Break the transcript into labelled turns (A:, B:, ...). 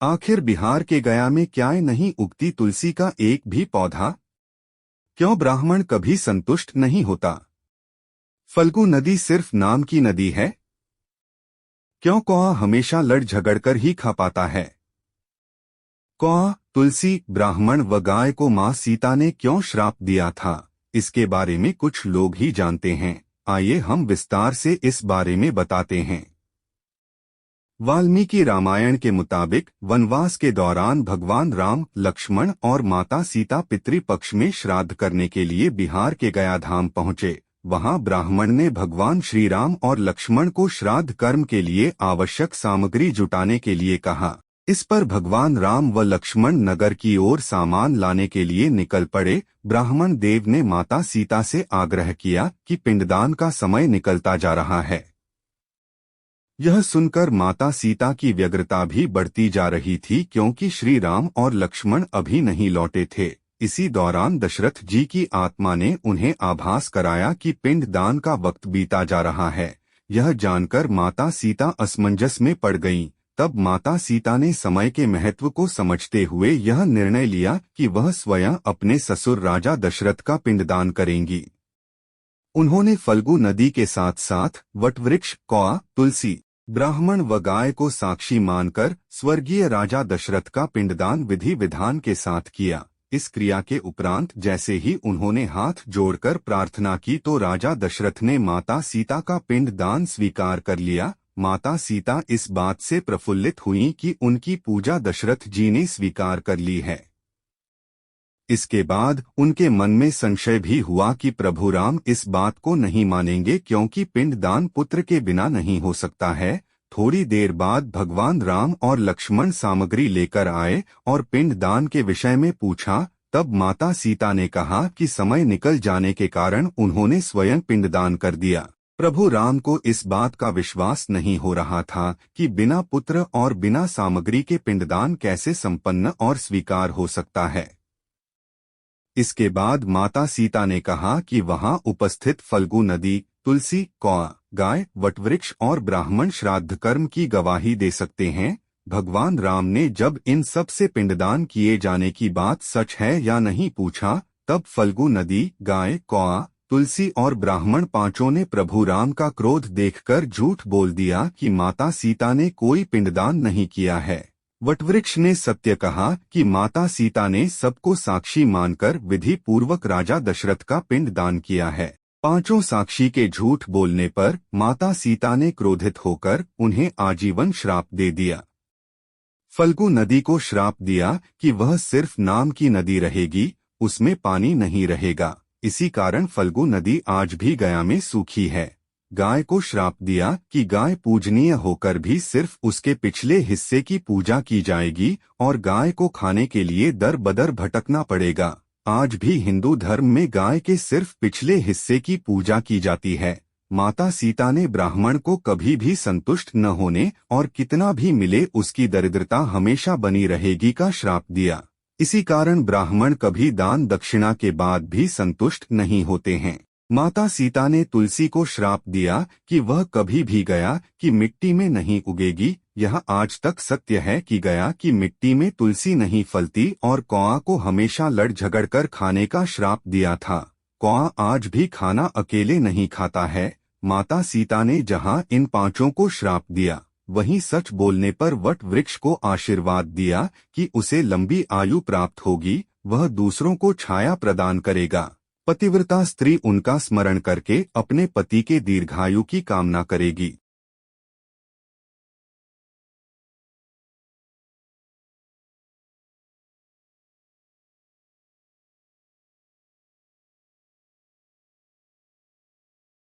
A: आखिर बिहार के गया में क्या नहीं उगती तुलसी का एक भी पौधा? क्यों ब्राह्मण कभी संतुष्ट नहीं होता? फल्गु नदी सिर्फ नाम की नदी है? क्यों कौआ हमेशा लड़ झगड़ कर ही खा पाता है? कौआ, तुलसी, ब्राह्मण व गाय को मां सीता ने क्यों श्राप दिया था, इसके बारे में कुछ लोग ही जानते हैं। आइए हम विस्तार से इस बारे में बताते हैं। वाल्मीकि रामायण के मुताबिक वनवास के दौरान भगवान राम, लक्ष्मण और माता सीता पितृपक्ष में श्राद्ध करने के लिए बिहार के गया धाम पहुँचे। वहां ब्राह्मण ने भगवान श्री राम और लक्ष्मण को श्राद्ध कर्म के लिए आवश्यक सामग्री जुटाने के लिए कहा। इस पर भगवान राम व लक्ष्मण नगर की ओर सामान लाने के लिए निकल पड़े। ब्राह्मण देव ने माता सीता से आग्रह किया कि पिंडदान का समय निकलता जा रहा है। यह सुनकर माता सीता की व्यग्रता भी बढ़ती जा रही थी, क्योंकि श्री राम और लक्ष्मण अभी नहीं लौटे थे। इसी दौरान दशरथ जी की आत्मा ने उन्हें आभास कराया कि पिंडदान का वक्त बीता जा रहा है। यह जानकर माता सीता असमंजस में पड़ गईं। तब माता सीता ने समय के महत्व को समझते हुए यह निर्णय लिया कि वह स्वयं अपने ससुर राजा दशरथ का पिंडदान करेंगी। उन्होंने फल्गु नदी के साथ साथ वटवृक्ष, कौआ, तुलसी, ब्राह्मण व गाय को साक्षी मानकर स्वर्गीय राजा दशरथ का पिंडदान विधि विधान के साथ किया। इस क्रिया के उपरांत जैसे ही उन्होंने हाथ जोड़कर प्रार्थना की तो राजा दशरथ ने माता सीता का पिंडदान स्वीकार कर लिया। माता सीता इस बात से प्रफुल्लित हुईं कि उनकी पूजा दशरथ जी ने स्वीकार कर ली है। इसके बाद उनके मन में संशय भी हुआ कि प्रभु राम इस बात को नहीं मानेंगे, क्योंकि पिंडदान पुत्र के बिना नहीं हो सकता है। थोड़ी देर बाद भगवान राम और लक्ष्मण सामग्री लेकर आए और पिंडदान के विषय में पूछा। तब माता सीता ने कहा कि समय निकल जाने के कारण उन्होंने स्वयं पिंडदान कर दिया। प्रभु राम को इस बात का विश्वास नहीं हो रहा था कि बिना पुत्र और बिना सामग्री के पिंडदान कैसे संपन्न और स्वीकार हो सकता है। इसके बाद माता सीता ने कहा कि वहां उपस्थित फल्गु नदी, तुलसी, कौआ, गाय, वटवृक्ष और ब्राह्मण श्राद्ध कर्म की गवाही दे सकते हैं। भगवान राम ने जब इन सब से पिंडदान किए जाने की बात सच है या नहीं पूछा, तब फल्गु नदी, गाय, कौआ, तुलसी और ब्राह्मण पांचों ने प्रभु राम का क्रोध देखकर झूठ बोल दिया कि माता सीता ने कोई पिंडदान नहीं किया है। वटवृक्ष ने सत्य कहा कि माता सीता ने सबको साक्षी मानकर विधि पूर्वक राजा दशरथ का पिंडदान किया है। पांचों साक्षी के झूठ बोलने पर माता सीता ने क्रोधित होकर उन्हें आजीवन श्राप दे दिया। फल्गु नदी को श्राप दिया कि वह सिर्फ नाम की नदी रहेगी, उसमें पानी नहीं रहेगा। इसी कारण फल्गु नदी आज भी गया में सूखी है। गाय को श्राप दिया कि गाय पूजनीय होकर भी सिर्फ उसके पिछले हिस्से की पूजा की जाएगी और गाय को खाने के लिए दर बदर भटकना पड़ेगा। आज भी हिंदू धर्म में गाय के सिर्फ पिछले हिस्से की पूजा की जाती है। माता सीता ने ब्राह्मण को कभी भी संतुष्ट न होने और कितना भी मिले उसकी दरिद्रता हमेशा बनी रहेगी का श्राप दिया। इसी कारण ब्राह्मण कभी दान दक्षिणा के बाद भी संतुष्ट नहीं होते हैं। माता सीता ने तुलसी को श्राप दिया कि वह कभी भी गया की मिट्टी में नहीं उगेगी। यह आज तक सत्य है कि गया की मिट्टी में तुलसी नहीं फलती, और कौआ को हमेशा लड़ झगड़ कर खाने का श्राप दिया था। कौआ आज भी खाना अकेले नहीं खाता है। माता सीता ने जहां इन पांचों को श्राप दिया, वहीं सच बोलने पर वट वृक्ष को आशीर्वाद दिया कि उसे लंबी आयु प्राप्त होगी, वह दूसरों को छाया प्रदान करेगा। पतिव्रता स्त्री उनका स्मरण करके अपने पति के दीर्घायु की कामना करेगी।